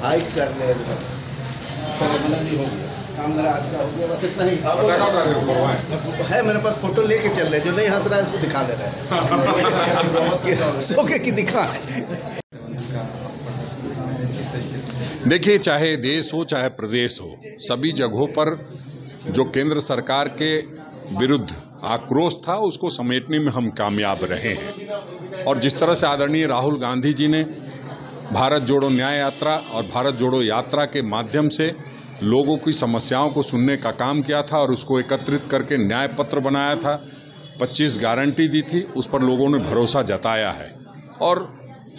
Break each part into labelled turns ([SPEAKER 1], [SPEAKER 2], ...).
[SPEAKER 1] Hike कर ले मतलब जी हो गया काम मेरा आज का हो गया, बस इतना ही है। मेरे पास फोटो लेके चल रहे, जो नहीं हंस रहा है उसको दिखा दे रहे हैं सो के कि दिखा।
[SPEAKER 2] देखिए, चाहे देश हो चाहे प्रदेश हो, सभी जगहों पर जो केंद्र सरकार के विरुद्ध आक्रोश था उसको समेटने में हम कामयाब रहे हैं। और जिस तरह से आदरणीय राहुल गांधी जी ने भारत जोड़ो न्याय यात्रा और भारत जोड़ो यात्रा के माध्यम से लोगों की समस्याओं को सुनने का काम किया था और उसको एकत्रित करके न्याय पत्र बनाया था, 25 गारंटी दी थी, उस पर लोगों ने भरोसा जताया है। और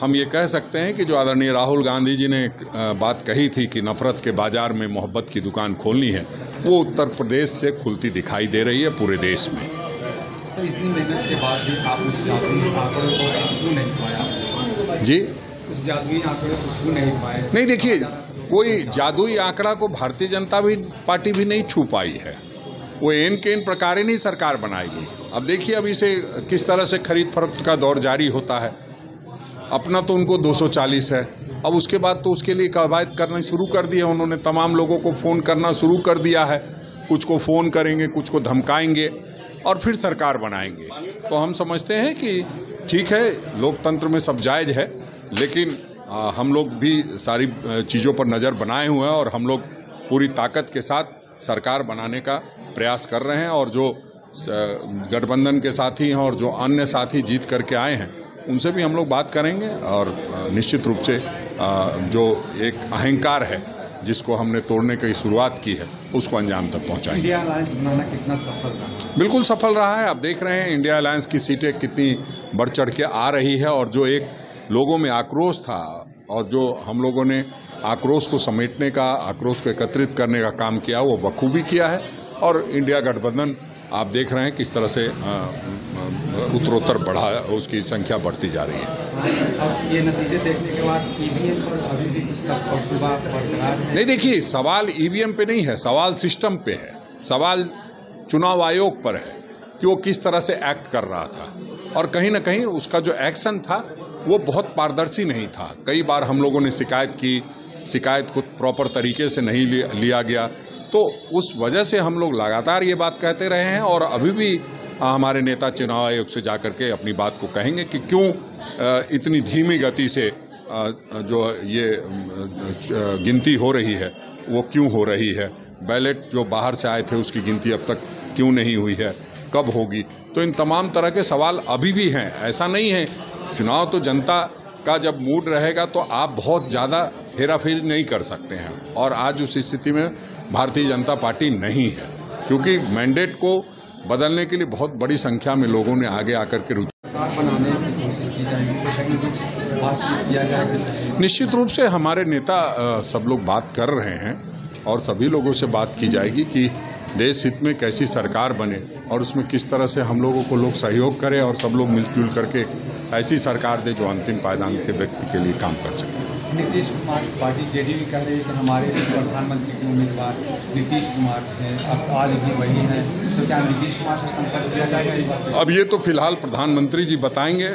[SPEAKER 2] हम ये कह सकते हैं कि जो आदरणीय राहुल गांधी जी ने बात कही थी कि नफरत के बाजार में मोहब्बत की दुकान खोलनी है, वो उत्तर प्रदेश से खुलती दिखाई दे रही है पूरे देश में।
[SPEAKER 3] तो इतनी मेहनत के बाद भी आप उस जादुई आंकड़े को छू नहीं पाया
[SPEAKER 2] जी,
[SPEAKER 3] उस जादुई आंकड़े को छू नहीं पाए।
[SPEAKER 2] नहीं, देखिए, कोई जादुई आंकड़ा को भारतीय जनता पार्टी भी नहीं छू पाई है। वो एन के इन प्रकार नहीं सरकार बनाएगी। अब देखिए, अब इसे किस तरह से खरीद फरोख्त का दौर जारी होता है। अपना तो उनको 240 है, अब उसके बाद तो उसके लिए कवायद करना शुरू कर दिया उन्होंने। तमाम लोगों को फ़ोन करना शुरू कर दिया है, कुछ को फ़ोन करेंगे, कुछ को धमकाएंगे और फिर सरकार बनाएंगे। तो हम समझते हैं कि ठीक है, लोकतंत्र में सब जायज़ है, लेकिन हम लोग भी सारी चीज़ों पर नज़र बनाए हुए हैं और हम लोग पूरी ताकत के साथ सरकार बनाने का प्रयास कर रहे हैं। और जो गठबंधन के साथी हैं और जो अन्य साथी जीत करके आए हैं, उनसे भी हम लोग बात करेंगे और निश्चित रूप से जो एक अहंकार है जिसको हमने तोड़ने की शुरुआत की है, उसको अंजाम तक पहुंचाएंगे।
[SPEAKER 3] इंडिया अलायंस बनाना कितना सफल रहा?
[SPEAKER 2] बिल्कुल सफल रहा है। आप देख रहे हैं इंडिया अलायंस की सीटें कितनी बढ़ चढ़ के आ रही है और जो एक लोगों में आक्रोश था और जो हम लोगों ने आक्रोश को समेटने का, आक्रोश को एकत्रित करने का काम किया, वो बखूबी किया है। और इंडिया गठबंधन आप देख रहे हैं किस तरह से उत्तरोत्तर बढ़ा, उसकी संख्या बढ़ती जा रही है।
[SPEAKER 3] अब ये नतीजे देखने के बाद ईवीएम पर अभी भी कुछ शक बरकरार है?
[SPEAKER 2] नहीं, देखिए, सवाल ईवीएम पे नहीं है, सवाल सिस्टम पे है, सवाल चुनाव आयोग पर है कि वो किस तरह से एक्ट कर रहा था। और कहीं ना कहीं उसका जो एक्शन था वो बहुत पारदर्शी नहीं था। कई बार हम लोगों ने शिकायत की, शिकायत को प्रॉपर तरीके से नहीं लिया गया, तो उस वजह से हम लोग लगातार ये बात कहते रहे हैं और अभी भी हमारे नेता चुनाव आयोग से जाकर के अपनी बात को कहेंगे कि क्यों इतनी धीमी गति से जो ये गिनती हो रही है वो क्यों हो रही है, बैलेट जो बाहर से आए थे उसकी गिनती अब तक क्यों नहीं हुई है, कब होगी। तो इन तमाम तरह के सवाल अभी भी हैं। ऐसा नहीं है, चुनाव तो जनता का जब मूड रहेगा तो आप बहुत ज़्यादा हेराफेरी नहीं कर सकते हैं। और आज उस स्थिति में भारतीय जनता पार्टी नहीं है, क्योंकि मैंडेट को बदलने के लिए बहुत बड़ी संख्या में लोगों ने आगे आकर के
[SPEAKER 3] बनाने की कोशिश की जाएगी, कहीं कुछ बातचीत किया जाएगा।
[SPEAKER 2] निश्चित रूप से हमारे नेता सब लोग बात कर रहे हैं और सभी लोगों से बात की जाएगी कि देश हित में कैसी सरकार बने और उसमें किस तरह से हम लोगों को लोग सहयोग करें और सब लोग मिलजुल करके ऐसी सरकार दे जो अंतिम पायदान के व्यक्ति के लिए काम कर सके।
[SPEAKER 3] नीतीश कुमार की पार्टी जेडीयू कह रही है कि हमारे प्रधानमंत्री के उम्मीदवार नीतीश कुमार हैं, अब आज भी वही हैं, तो क्या नीतीश कुमार से संपर्क किया जाएगा?
[SPEAKER 2] अब ये तो फिलहाल प्रधानमंत्री जी बताएंगे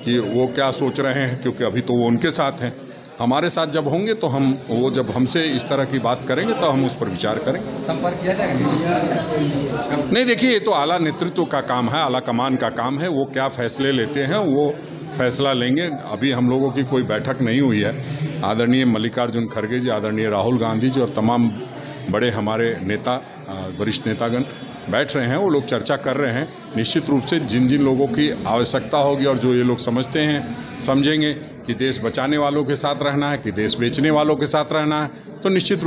[SPEAKER 2] कि वो क्या सोच रहे हैं, क्योंकि अभी तो वो उनके साथ हैं। हमारे साथ जब होंगे तो वो जब हमसे इस तरह की बात करेंगे तो हम उस पर विचार करेंगे।
[SPEAKER 3] संपर्क किया जाएगा?
[SPEAKER 2] नहीं, देखिए, ये तो आला नेतृत्व का काम है, आला कमान का काम है। वो क्या फैसले लेते हैं वो फैसला लेंगे। अभी हम लोगों की कोई बैठक नहीं हुई है। आदरणीय मल्लिकार्जुन खड़गे जी, आदरणीय राहुल गांधी जी और तमाम बड़े हमारे नेता, वरिष्ठ नेतागण बैठ रहे हैं, वो लोग चर्चा कर रहे हैं। निश्चित रूप से जिन जिन लोगों की आवश्यकता होगी और जो ये लोग समझते हैं, समझेंगे कि देश बचाने वालों के साथ रहना है कि देश बेचने वालों के साथ रहना है, तो निश्चित